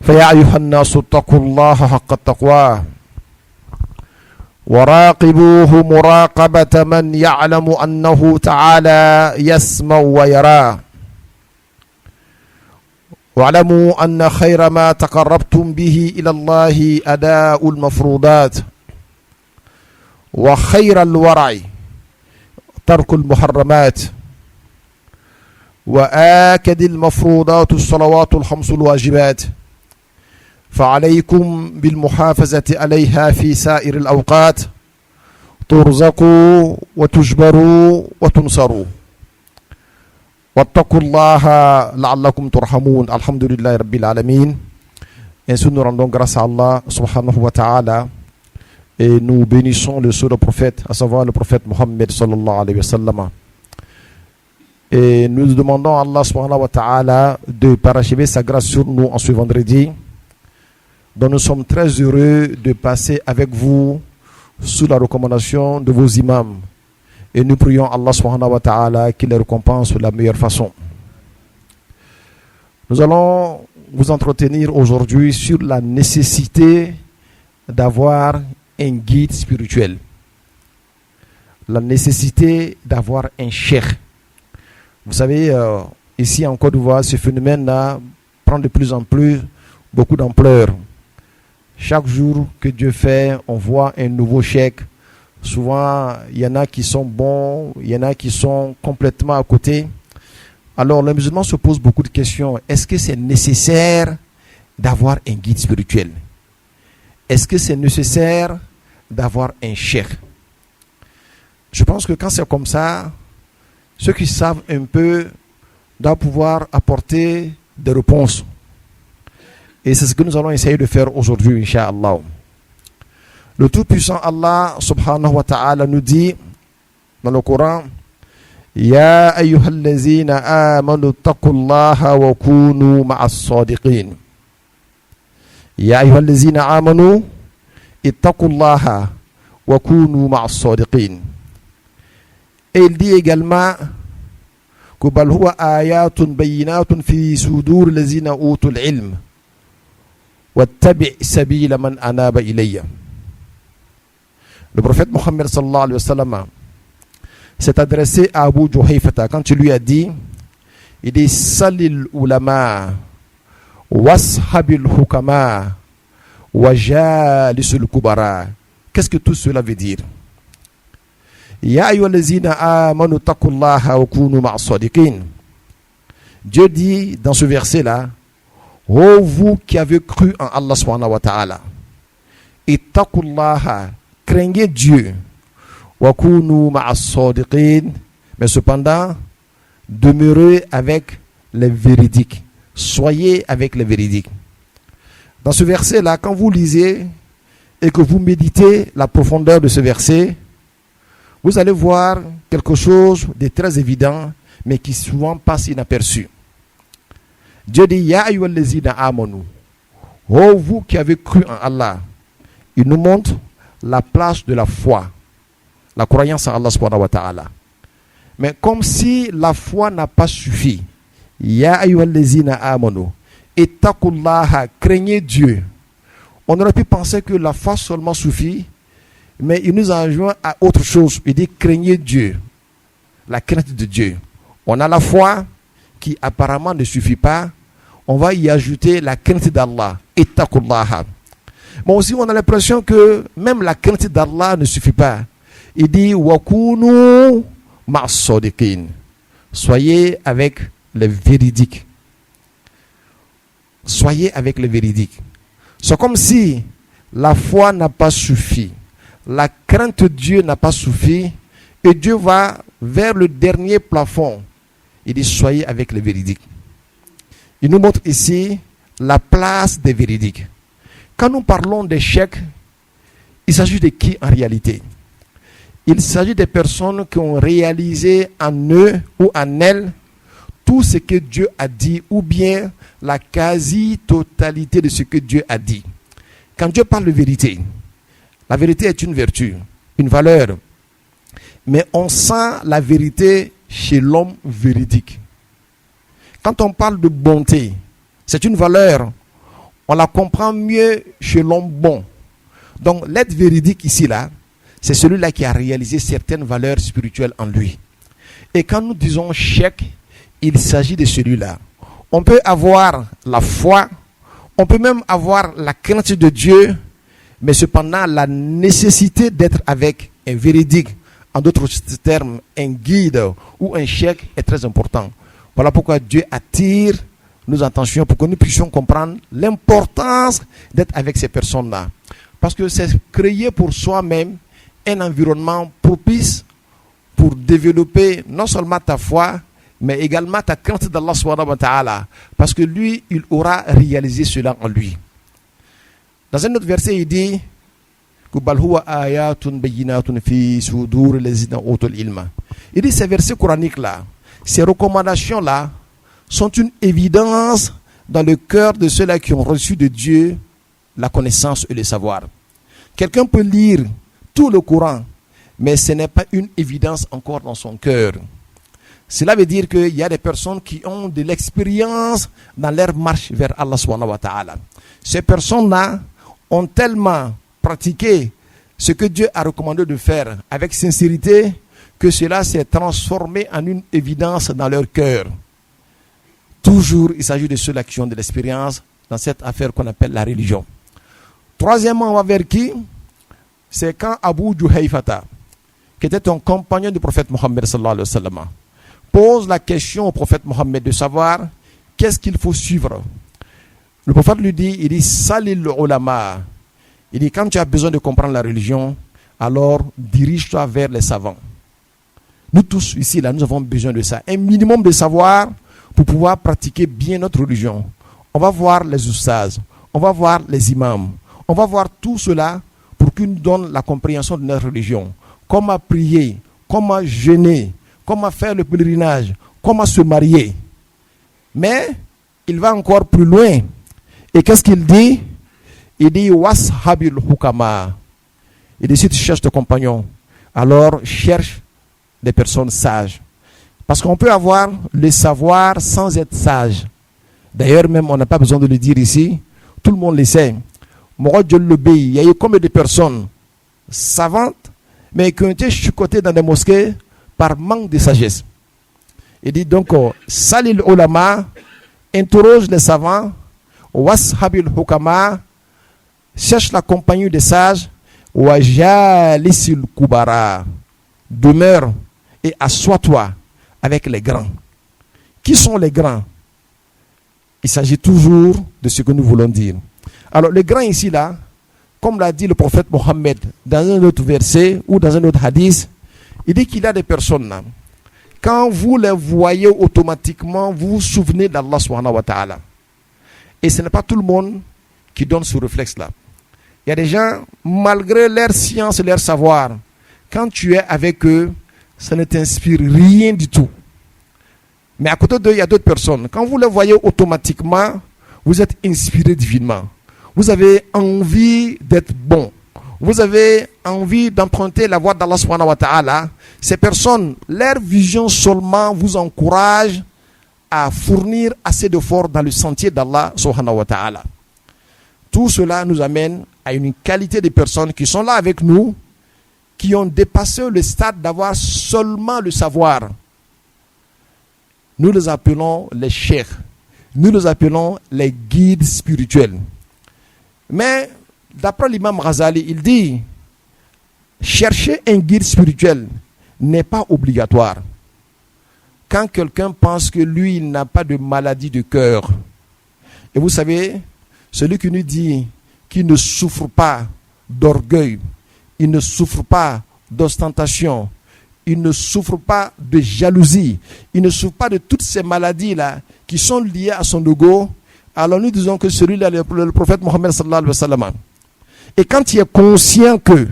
فيا أيها الناس اتقوا الله حق التقوى وراقبوه مراقبة من يعلم أنه تعالى يسمع ويرى واعلموا أن خير ما تقربتم به إلى الله أداء المفروضات وخير الورع ترك المحرمات وآكد المفروضات الصلوات الخمس الواجبات فعليكم بالمحافظة عليها في سائر الأوقات ترزقوا وتجبروا وتنصروا واتقوا الله لعلكم ترحمون. Alhamdulillah Rabbil Alamin. Ainsi nous rendons grâce à Allah subhanahu wa ta'ala et nous bénissons le seul prophète, à savoir le prophète Mohammed sallallahu alayhi wa sallam. Et nous demandons à Allah subhanahu wa ta'ala de parachever sa grâce sur nous en ce vendredi, dont nous sommes très heureux de passer avec vous sous la recommandation de vos imams. Et nous prions Allah subhanahu wa ta'ala qu'il les récompense de la meilleure façon. Nous allons vous entretenir aujourd'hui sur la nécessité d'avoir un guide spirituel. La nécessité d'avoir un cheikh. Vous savez, ici en Côte d'Ivoire, ce phénomène-là prend de plus en plus beaucoup d'ampleur. Chaque jour que Dieu fait, on voit un nouveau cheikh. Souvent, il y en a qui sont bons, il y en a qui sont complètement à côté. Alors, les musulmans se posent beaucoup de questions. Est-ce que c'est nécessaire d'avoir un guide spirituel? Est-ce que c'est nécessaire d'avoir un cheikh? Je pense que quand c'est comme ça, ceux qui savent un peu doivent pouvoir apporter des réponses. Et c'est ce que nous allons essayer de faire aujourd'hui, Inch'Allah. Le Tout-Puissant Allah subhanahu wa ta'ala nous dit dans le Coran: Ya ayyuhallazina amanu taqullaha wa kunu ma'as sadiqin. Ya ayyuhallazina amanu ittaqullaha wa kunu ma'as sadiqin. Et il dit également que bal huwa ayatun bayyinatun fi sudur allazina utul ilm wattabi' sabila man anaba ilayya. Le prophète Mohammed sallallahu alayhi wa sallam s'est adressé à Abu Juhayfata quand il lui a dit, il dit salil ulama washabil hukama wajalisul kubara. Qu'est-ce que tout cela veut dire? Ya ayyuhallazina amanu taqullaha wa kunu ma'as sadiqin. Dieu dit dans ce verset là: ô vous qui avez cru en Allah subhanahu wa ta'ala, ittaqullaha, craignez Dieu, wa kunu ma'as sadiqin, mais cependant demeurez avec les véridiques, soyez avec les véridiques. Dans ce verset là, quand vous lisez et que vous méditez la profondeur de ce verset, vous allez voir quelque chose de très évident, mais qui souvent passe inaperçu. Dieu dit: Ya ayyuhallazina amanu, ô vous qui avez cru en Allah. Il nous montre la place de la foi, la croyance en Allah subhanahu wa ta'ala. Mais comme si la foi n'a pas suffi, Ya ayyuhallazina amanu ittaqullaha, craignez Dieu. On aurait pu penser que la foi seulement suffit, mais il nous enjoint à autre chose. Il dit: craignez Dieu, la crainte de Dieu. On a la foi qui apparemment ne suffit pas, on va y ajouter la crainte d'Allah, ittaqullaha. Mais aussi on a l'impression que même la crainte d'Allah ne suffit pas. Il dit: wa kunu ma'as sadiqin, soyez avec les véridiques. Soyez avec les véridiques. C'est comme si la foi n'a pas suffi, la crainte de Dieu n'a pas suffi, et Dieu va vers le dernier plafond. Il dit: soyez avec les véridiques. Il nous montre ici la place des véridiques. Quand nous parlons d'échec, il s'agit de qui en réalité? Il s'agit des personnes qui ont réalisé en eux ou en elles tout ce que Dieu a dit, ou bien la quasi-totalité de ce que Dieu a dit. Quand Dieu parle de vérité, la vérité est une vertu, une valeur. Mais on sent la vérité chez l'homme véridique. Quand on parle de bonté, c'est une valeur. on la comprend mieux chez l'homme bon. Donc l'être véridique ici, là, c'est celui-là qui a réalisé certaines valeurs spirituelles en lui. Et quand nous disons chèque, il s'agit de celui-là. On peut avoir la foi, on peut même avoir la crainte de Dieu, mais cependant la nécessité d'être avec un véridique, en d'autres termes, un guide ou un chèque est très important. Voilà pourquoi Dieu attire nos attentions pour que nous puissions comprendre l'importance d'être avec ces personnes-là. Parce que c'est créer pour soi-même un environnement propice pour développer non seulement ta foi, mais également ta crainte d'Allah subhanahu wa ta'ala. Parce que lui, il aura réalisé cela en lui. Dans un autre verset, il dit il dit ces versets coraniques-là, ces recommandations-là sont une évidence dans le cœur de ceux-là qui ont reçu de Dieu la connaissance et le savoir. Quelqu'un peut lire tout le Coran, mais ce n'est pas une évidence encore dans son cœur. Cela veut dire qu'il y a des personnes qui ont de l'expérience dans leur marche vers Allah subhanahu wa ta'ala. Ces personnes-là ont tellement pratiqué ce que Dieu a recommandé de faire avec sincérité que cela s'est transformé en une évidence dans leur cœur. Toujours, il s'agit de ceux-là qui ont de l'expérience dans cette affaire qu'on appelle la religion. Troisièmement, on va vers qui? C'est quand Abu Juhayfata, qui était un compagnon du prophète Mohammed sallallahu alayhi wa sallam, pose la question au prophète Mohammed de savoir qu'est-ce qu'il faut suivre. Le prophète lui dit, il dit Salil ulama. Il dit quand tu as besoin de comprendre la religion, alors dirige-toi vers les savants. Nous tous ici, là, nous avons besoin de ça. Un minimum de savoir pour pouvoir pratiquer bien notre religion. On va voir les oustaz, on va voir les imams, on va voir tout cela pour qu'ils nous donnent la compréhension de notre religion. Comment prier, comment jeûner, comment faire le pèlerinage, comment se marier. Mais il va encore plus loin. Et qu'est-ce qu'il dit? Il dit washabil hukama. Il dit si tu cherches tes compagnons, alors cherche des personnes sages. Parce qu'on peut avoir le savoir sans être sage. D'ailleurs, même on n'a pas besoin de le dire ici. Tout le monde le sait. Il y a eu combien de personnes savantes, mais qui ont été chicotées dans des mosquées par manque de sagesse. Il dit donc, Salil ulama, interroge les savants, washabil hukama, cherche la compagnie des sages, wajalisil kubara, demeure et assois-toi avec les grands. Qui sont les grands? Il s'agit toujours de ce que nous voulons dire. Alors les grands ici là, comme l'a dit le prophète Mohammed dans un autre verset ou dans un autre hadith, il dit qu'il y a des personnes là, quand vous les voyez automatiquement, vous vous souvenez d'Allah subhanahu wa ta'ala. Et ce n'est pas tout le monde qui donne ce réflexe-là. Il y a des gens, malgré leur science et leur savoir, quand tu es avec eux, ça ne t'inspire rien du tout. Mais à côté d'eux, il y a d'autres personnes. Quand vous les voyez automatiquement, vous êtes inspiré divinement. Vous avez envie d'être bon. Vous avez envie d'emprunter la voie d'Allah subhanahu wa ta'ala. Ces personnes, leur vision seulement vous encourage à fournir assez d'efforts dans le sentier d'Allah subhanahu wa ta'ala. Tout cela nous amène à une qualité de personnes qui sont là avec nous, qui ont dépassé le stade d'avoir seulement le savoir. Nous les appelons les cheikhs. Nous les appelons les guides spirituels. Mais d'après l'imam Ghazali, il dit chercher un guide spirituel n'est pas obligatoire. Quand quelqu'un pense que lui, il n'a pas de maladie de cœur, et vous savez, celui qui nous dit qu'il ne souffre pas d'orgueil, il ne souffre pas d'ostentation, il ne souffre pas de jalousie, il ne souffre pas de toutes ces maladies-là qui sont liées à son ego, alors nous disons que celui-là, le prophète Mohammed sallallahu alayhi wa sallam. Et quand tu es conscient que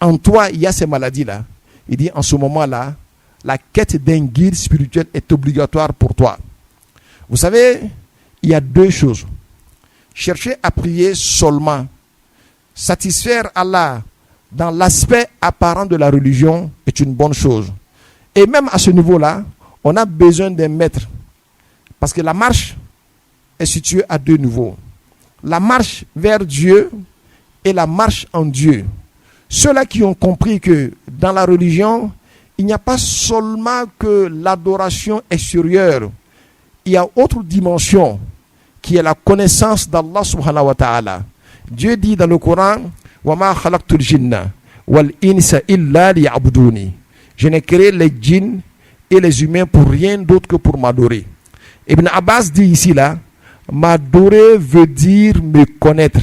en toi, il y a ces maladies-là, il dit en ce moment-là, la quête d'un guide spirituel est obligatoire pour toi. Vous savez, il y a deux choses. Chercher à prier seulement, satisfaire Allah dans l'aspect apparent de la religion est une bonne chose. Et même à ce niveau-là, on a besoin d'un maître. Parce que la marche est située à deux niveaux. la marche vers Dieu et la marche en Dieu. Ceux-là qui ont compris que dans la religion, il n'y a pas seulement que l'adoration extérieure, il y a autre dimension qui est la connaissance d'Allah subhanahu wa ta'ala. Dieu dit dans le Coran, وَمَا خَلَقْتُ الْجِنَّ وَالْإِنسَ إِلَّا لِيَعْبُدُونِ. Je n'ai créé les djinns et les humains pour rien d'autre que pour m'adorer. Ibn Abbas dit ici là, m'adorer veut dire me connaître.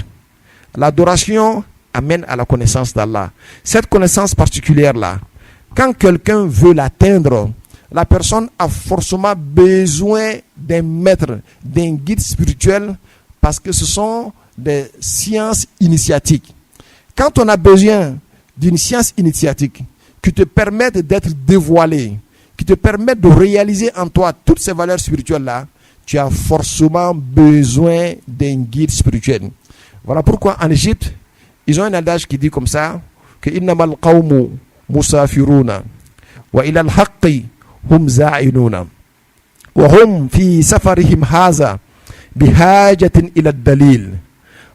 L'adoration amène à la connaissance d'Allah. Cette connaissance particulière là, quand quelqu'un veut l'atteindre, la personne a forcément besoin d'un maître, d'un guide spirituel, parce que ce sont des sciences initiatiques. Quand on a besoin d'une science initiatique qui te permette d'être dévoilé, qui te permette de réaliser en toi toutes ces valeurs spirituelles-là, tu as forcément besoin d'un guide spirituel. Voilà pourquoi en Égypte, ils ont un adage qui dit comme ça, que innamal qawmu musafiruna wa ila al-haqqi hum za'inuna wa hum fi safarihim haza bihajatin ila ad-dalil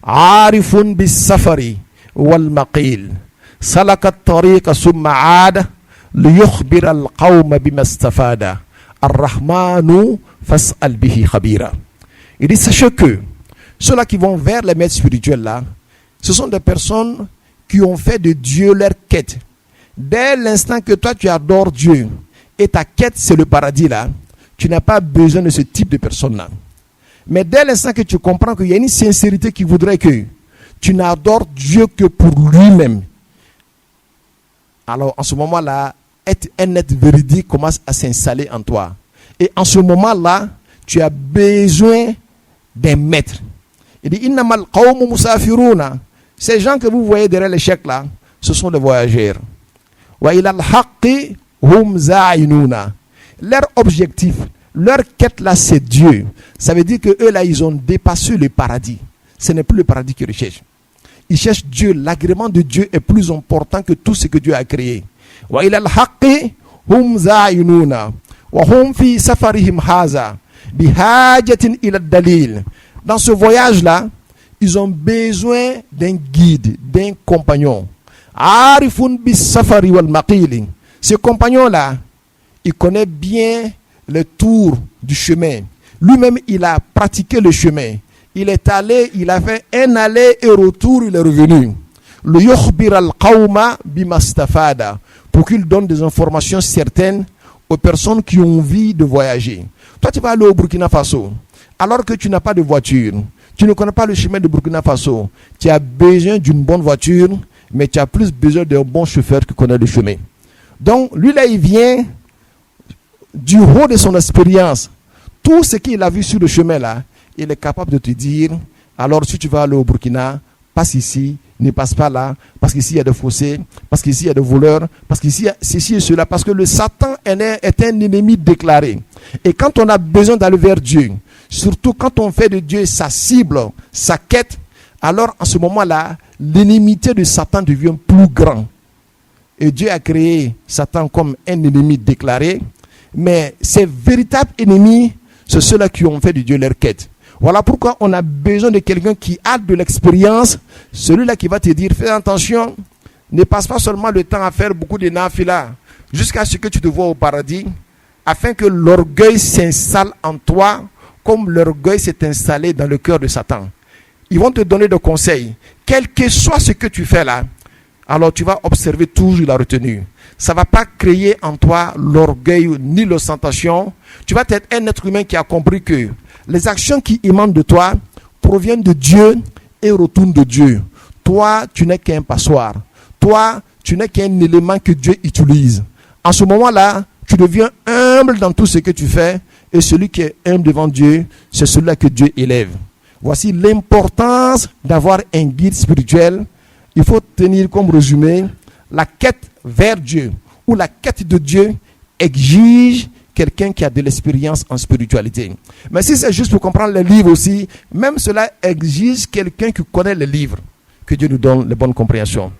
arifun bis-safari wal maqil salaka at-tariqa summa 'ada liyukhbira al-qawma bima istafada ar-rahmanu fas'al bihi khabira. Il dit sachez que ceux-là qui vont vers les maîtres spirituels là, ce sont des personnes qui ont fait de Dieu leur quête. Dès l'instant que toi tu adores Dieu et ta quête c'est le paradis là, tu n'as pas besoin de ce type de personnes là. Mais dès l'instant que tu comprends qu'il y a une sincérité qui voudrait que tu n'adores Dieu que pour lui-même, alors en ce moment-là, un être véridique commence à s'installer en toi. Et en ce moment-là, tu as besoin d'un maître. Il dit innamal qawmu musafiruna. Ces gens que vous voyez derrière les chèques là, ce sont des voyageurs. Wa ila al-haqqi hum za'inuna. Leur objectif, leur quête là, c'est Dieu. Ça veut dire que eux là, ils ont dépassé le paradis. Ce n'est plus le paradis qu'ils recherchent. Ils cherchent Dieu. L'agrément de Dieu est plus important que tout ce que Dieu a créé. Wa ila al-haqqi hum za'inuna. Wa hum fi safarihim haza bihajatin ila ad-dalil. Dans ce voyage là, ils ont besoin d'un guide, d'un compagnon. Arifun bis safari wal maqil. Ce compagnon là, il connaît bien le tour du chemin. Lui-même, il a pratiqué le chemin. Il est allé, il a fait un aller et retour, il est revenu. Le yukhbir al-qawma bimastafada, pour qu'il donne des informations certaines aux personnes qui ont envie de voyager. Toi, tu vas aller au Burkina Faso, alors que tu n'as pas de voiture. Tu ne connais pas le chemin de Burkina Faso. Tu as besoin d'une bonne voiture, mais tu as plus besoin d'un bon chauffeur qui connaît le chemin. Donc, lui là, il vient du haut de son expérience. Tout ce qu'il a vu sur le chemin là, il est capable de te dire, alors si tu vas aller au Burkina, passe ici, ne passe pas là, parce qu'ici il y a des fossés, parce qu'ici il y a des voleurs, parce qu'ici il y a ceci et cela, parce que le Satan est un ennemi déclaré. Et quand on a besoin d'aller vers Dieu, surtout quand on fait de Dieu sa cible, sa quête, alors en ce moment-là, l'ennemité de Satan devient plus grand. Et Dieu a créé Satan comme un ennemi déclaré, mais ces véritables ennemis, c'est ceux-là qui ont fait de Dieu leur quête. Voilà pourquoi on a besoin de quelqu'un qui a de l'expérience, celui-là qui va te dire, fais attention, ne passe pas seulement le temps à faire beaucoup de nafila, jusqu'à ce que tu te vois au paradis, afin que l'orgueil s'installe en toi, comme l'orgueil s'est installé dans le cœur de Satan. Ils vont te donner des conseils. Quel que soit ce que tu fais là, alors tu vas observer toujours la retenue. Ça ne va pas créer en toi l'orgueil ni l'ostentation. Tu vas être un être humain qui a compris que les actions qui émanent de toi proviennent de Dieu et retournent de Dieu. Toi, tu n'es qu'un passoire. Toi, tu n'es qu'un élément que Dieu utilise. En ce moment-là, tu deviens humble dans tout ce que tu fais. Et celui qui est humble devant Dieu, c'est celui-là que Dieu élève. Voici l'importance d'avoir un guide spirituel. Il faut tenir comme résumé, la quête vers Dieu ou la quête de Dieu exige quelqu'un qui a de l'expérience en spiritualité. Mais si c'est juste pour comprendre les livres aussi, même cela exige quelqu'un qui connaît les livres. Que Dieu nous donne les bonnes compréhensions.